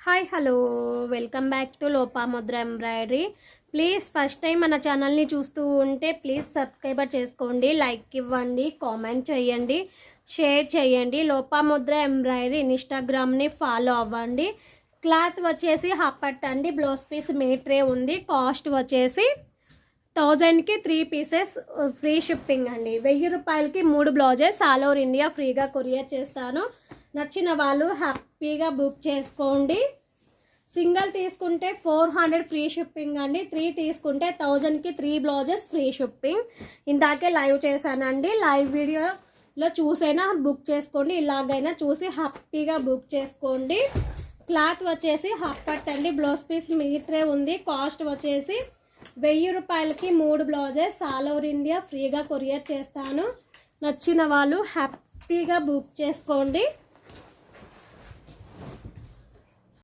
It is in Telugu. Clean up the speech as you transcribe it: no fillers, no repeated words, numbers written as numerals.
Hi hello welcome back to Lopamudra embroidery. Please first time మన ఛానల్ని చూస్తూ ఉంటే ప్లీజ్ సబ్స్క్రైబ్ చేసుకోండి, లైక్ ఇవ్వండి, కామెంట్ చేయండి, షేర్ చేయండి. లోపాముద్ర ఎంబ్రాయిడరీ ఇన్స్టాగ్రామ్ని ఫాలో అవ్వండి. క్లాత్ వచ్చేసి హాఫ్ పట్ అండి. బ్లౌజ్ పీస్ మీటరే ఉంది. కాస్ట్ వచ్చేసి 1000కి 3 పీసెస్ ఫ్రీ షిప్పింగ్ అండి. 1000 రూపాయలకి 3 బ్లౌజెస్ ఆల్ ఓవర్ ఇండియా ఫ్రీగా కొరియర్ చేస్తాను. నచ్చిన వాళ్ళు హ్యాపీగా బుక్ చేసుకోండి. సింగిల్ తీసుకుంటే 400 ఫ్రీ షిప్పింగ్ అండి. 3 తీసుకుంటే 1000కి 3 బ్లౌజెస్ ఫ్రీ షిప్పింగ్. ఇందాకే లైవ్ చేశానండి. లైవ్ వీడియోలో చూసైనా బుక్ చేసుకోండి, ఇలాగైనా చూసి హ్యాపీగా బుక్ చేసుకోండి. క్లాత్ వచ్చేసి హాఫ్ పట్ అండి. బ్లౌజ్ పీస్ మీటరే ఉంది. కాస్ట్ వచ్చేసి 1000 రూపాయలకి 3 బ్లౌజెస్ ఆల్ ఓవర్ ఇండియా ఫ్రీగా కొరియర్ చేస్తాను. నచ్చిన వాళ్ళు హ్యాపీగా బుక్ చేసుకోండి.